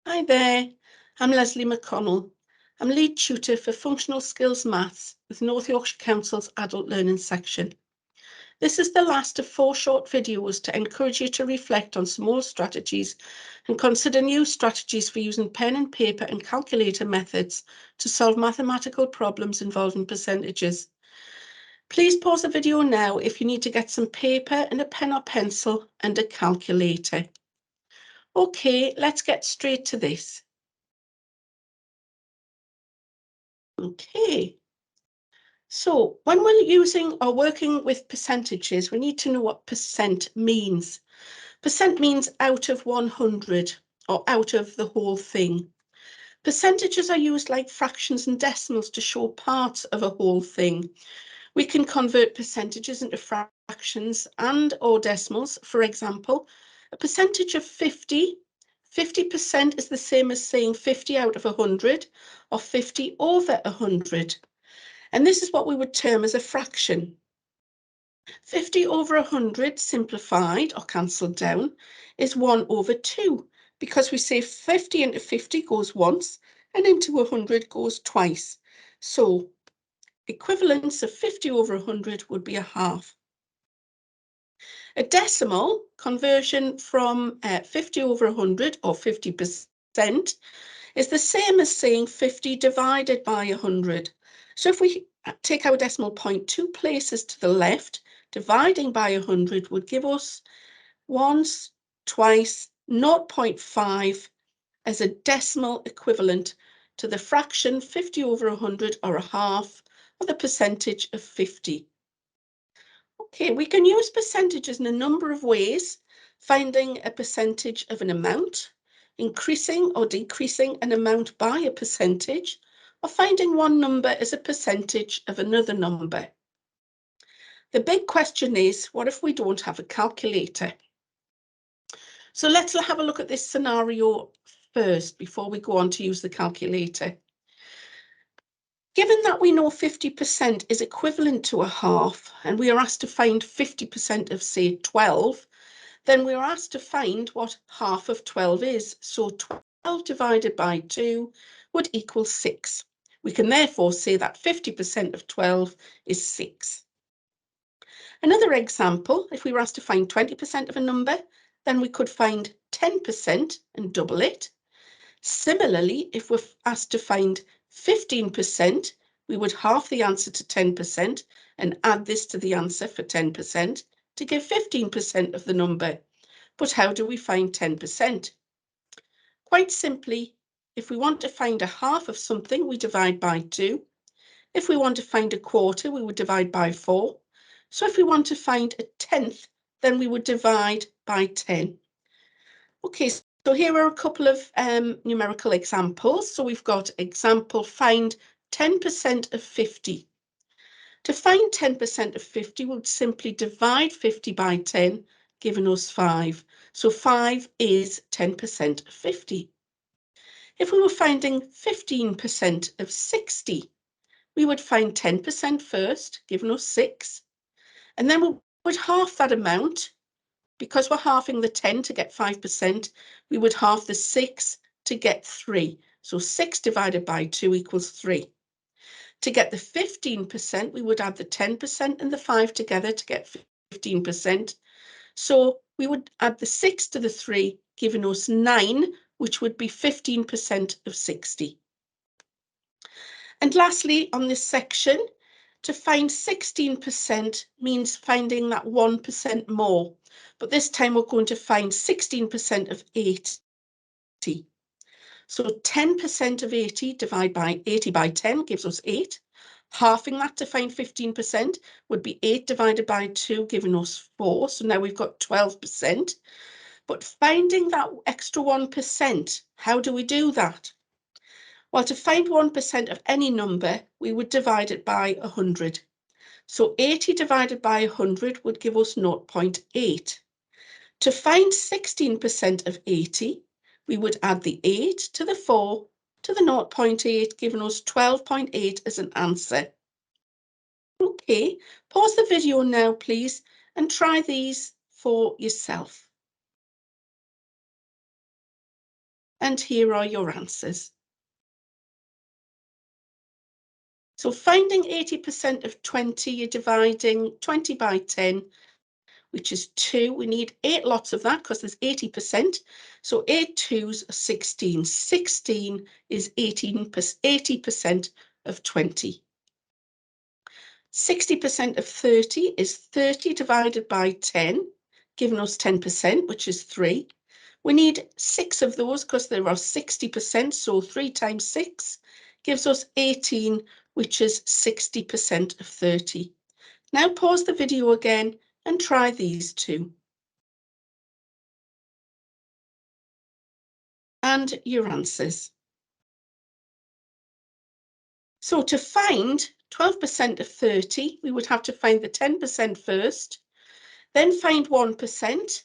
Hi there, I'm Leslie McConnell. I'm lead tutor for Functional Skills Maths with North Yorkshire Council's Adult Learning section. This is the last of 4 short videos to encourage you to reflect on some more strategies and consider new strategies for using pen and paper and calculator methods to solve mathematical problems involving percentages. Please pause the video now if you need to get some paper and a pen or pencil and a calculator. Okay, let's get straight to this. Okay, so when we're using or working with percentages, we need to know what percent means. Percent means out of 100 or out of the whole thing. Percentages are used like fractions and decimals to show parts of a whole thing. We can convert percentages into fractions and or decimals. For example, a percentage of 50% is the same as saying 50 out of 100 or 50 over 100. And this is what we would term as a fraction. 50 over 100 simplified or cancelled down is 1 over 2, because we say 50 into 50 goes once and into 100 goes twice. So equivalence of 50 over 100 would be a half. A decimal conversion from 50 over 100 or 50% is the same as saying 50 divided by 100. So if we take our decimal point 2 places to the left, dividing by 100 would give us once, twice, 0.5 as a decimal equivalent to the fraction 50 over 100 or a half of the percentage of 50. Okay, we can use percentages in a number of ways, finding a percentage of an amount, increasing or decreasing an amount by a percentage, or finding one number as a percentage of another number. The big question is, what if we don't have a calculator? So let's have a look at this scenario first before we go on to use the calculator. Given that we know 50% is equivalent to a half, and we are asked to find 50% of, say, 12, then we're asked to find what half of 12 is. So 12 divided by 2 would equal 6. We can therefore say that 50% of 12 is 6. Another example, if we were asked to find 20% of a number, then we could find 10% and double it. Similarly, if we're asked to find 15%, we would half the answer to 10% and add this to the answer for 10% to give 15% of the number. But how do we find 10%? Quite simply, if we want to find a half of something, we divide by 2. If we want to find a quarter, we would divide by 4. So if we want to find a tenth, then we would divide by 10. Okay, so here are a couple of numerical examples. So we've got example, find 10% of 50. To find 10% of 50, we'll simply divide 50 by 10, giving us 5. So 5 is 10% of 50. If we were finding 15% of 60, we would find 10% first, giving us 6. And then we would half that amount. Because we're halving the 10 to get 5%, we would half the 6 to get 3. So 6 divided by 2 equals 3. To get the 15%, we would add the 10% and the 5 together to get 15%. So we would add the 6 to the 3, giving us 9, which would be 15% of 60. And lastly, on this section, to find 16% means finding that 1% more. But this time we're going to find 16% of 80. So 10% of 80 divided by 80 by 10 gives us 8. Halving that to find 15% would be 8 divided by 2, giving us 4. So now we've got 12%. But finding that extra 1%, how do we do that? Well, to find 1% of any number, we would divide it by 100. So 80 divided by 100 would give us 0.8. To find 16% of 80, we would add the 8 to the 4 to the 0.8, giving us 12.8 as an answer. Okay, pause the video now, please, and try these for yourself. And here are your answers. So finding 80% of 20, you're dividing 20 by 10, which is 2. We need 8 lots of that because there's 80%. So 8 twos are 16. 16 is 80% of 20. 60% of 30 is 30 divided by 10, giving us 10%, which is 3. We need 6 of those because there are 60%, so 3 times 6 gives us 18, which is 60% of 30. Now pause the video again and try these two. And your answers. So to find 12% of 30, we would have to find the 10% first, then find 1%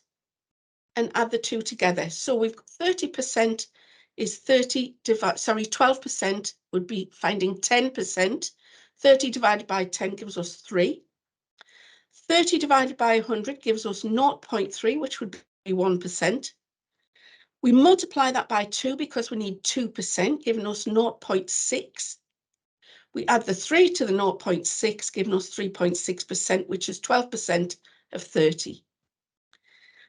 and add the two together. So we've got 30% is 12% would be finding 10%. 30 divided by 10 gives us 3. 30 divided by 100 gives us 0.3, which would be 1%. We multiply that by 2 because we need 2%, giving us 0.6. We add the 3 to the 0.6, giving us 3.6%, which is 12% of 30.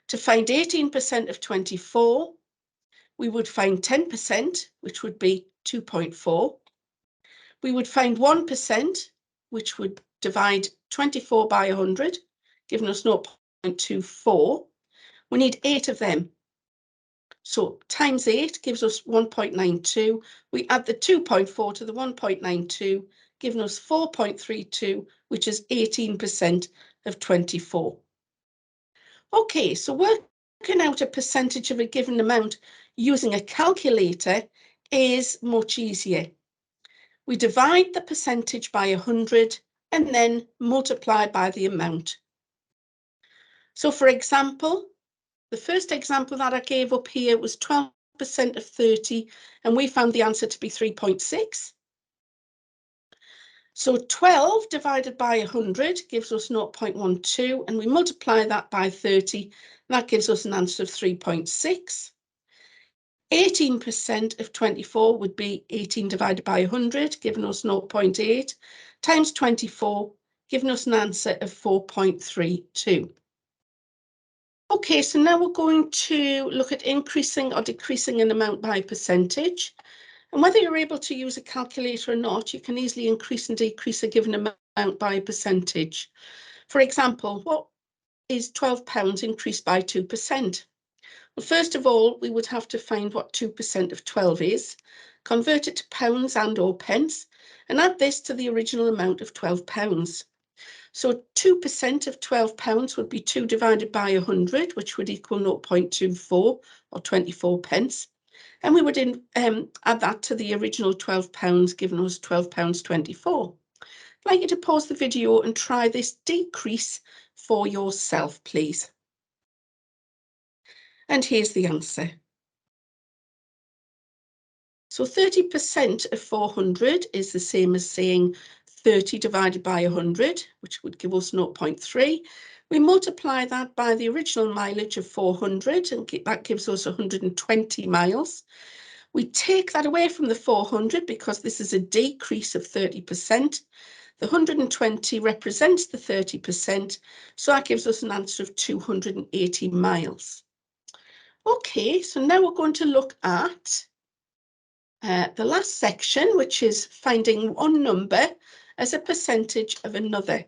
To find 18% of 24, we would find 10%, which would be 2.4. We would find 1%, which would divide 24 by 100, giving us 0.24. We need 8 of them. So times 8 gives us 1.92. We add the 2.4 to the 1.92, giving us 4.32, which is 18% of 24. Okay, so working out a percentage of a given amount using a calculator is much easier. We divide the percentage by 100 and then multiply by the amount. So for example, the first example that I gave up here was 12% of 30, and we found the answer to be 3.6. So 12 divided by 100 gives us 0.12, and we multiply that by 30, and that gives us an answer of 3.6. 18% of 24 would be 18 divided by 100, giving us 0.8, times 24, giving us an answer of 4.32. Okay, so now we're going to look at increasing or decreasing an amount by percentage. And whether you're able to use a calculator or not, you can easily increase and decrease a given amount by a percentage. For example, what is £12 increased by 2%? Well, first of all, we would have to find what 2% of 12 is, convert it to pounds and or pence, and add this to the original amount of £12. So 2% of £12 would be 2 divided by 100, which would equal 0.24 or 24 pence. And we would add that to the original £12, giving us £12.24. I'd like you to pause the video and try this decrease for yourself, please. And here's the answer. So 30% of 400 is the same as saying 30 divided by 100, which would give us 0.3. We multiply that by the original mileage of 400, and that gives us 120 miles. We take that away from the 400 because this is a decrease of 30%. The 120 represents the 30%, so that gives us an answer of 280 miles. Okay, so now we're going to look at the last section, which is finding one number as a percentage of another.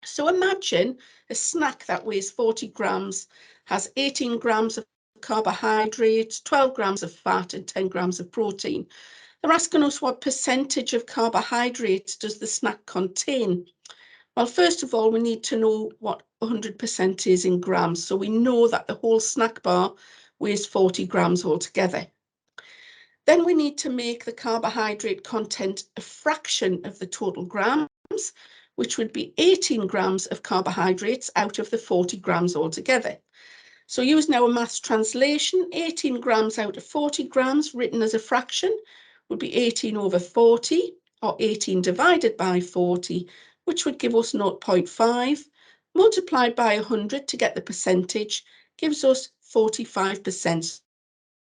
So imagine a snack that weighs 40 grams, has 18 grams of carbohydrates, 12 grams of fat and 10 grams of protein. They're asking us what percentage of carbohydrates does the snack contain? Well, first of all, we need to know what 100% is in grams. So we know that the whole snack bar weighs 40 grams altogether. Then we need to make the carbohydrate content a fraction of the total grams, which would be 18 grams of carbohydrates out of the 40 grams altogether. So using our maths translation, 18 grams out of 40 grams written as a fraction would be 18 over 40, or 18 divided by 40, which would give us 0.5, multiplied by 100 to get the percentage, gives us 45%.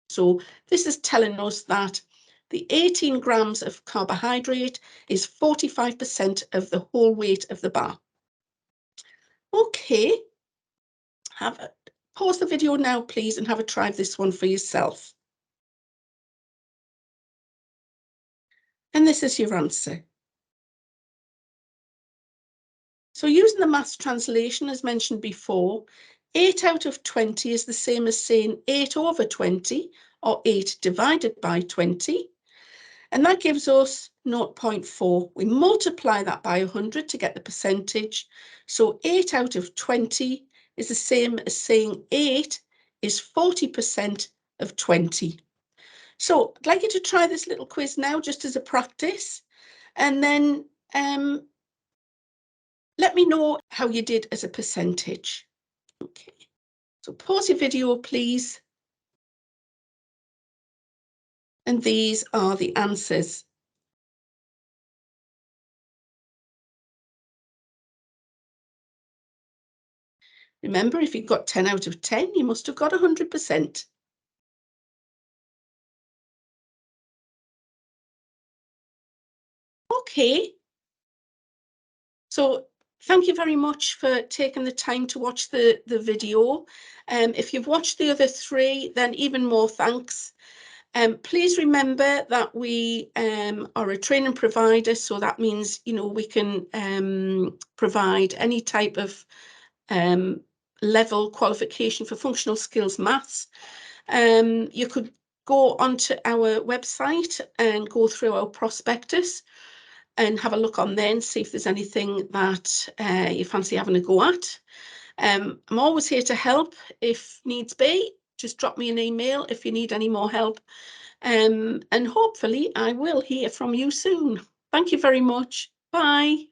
So this is telling us that the 18 grams of carbohydrate is 45% of the whole weight of the bar. Okay, pause the video now, please, and have a try of this one for yourself. And this is your answer. So using the maths translation, as mentioned before, 8 out of 20 is the same as saying 8 over 20, or 8 divided by 20. And that gives us 0.4. We multiply that by 100 to get the percentage. So 8 out of 20 is the same as saying 8 is 40% of 20. So I'd like you to try this little quiz now, just as a practice, and then let me know how you did as a percentage. Okay, so pause your video, please. And these are the answers. Remember, if you got 10 out of 10, you must have got 100%. Okay. So thank you very much for taking the time to watch the video. If you've watched the other three, then even more thanks. Please remember that we are a training provider, so that means, you know, we can provide any type of level qualification for functional skills maths. You could go onto our website and go through our prospectus and have a look on there and see if there's anything that you fancy having a go at. I'm always here to help if needs be. Just drop me an email if you need any more help. And hopefully I will hear from you soon. Thank you very much. Bye.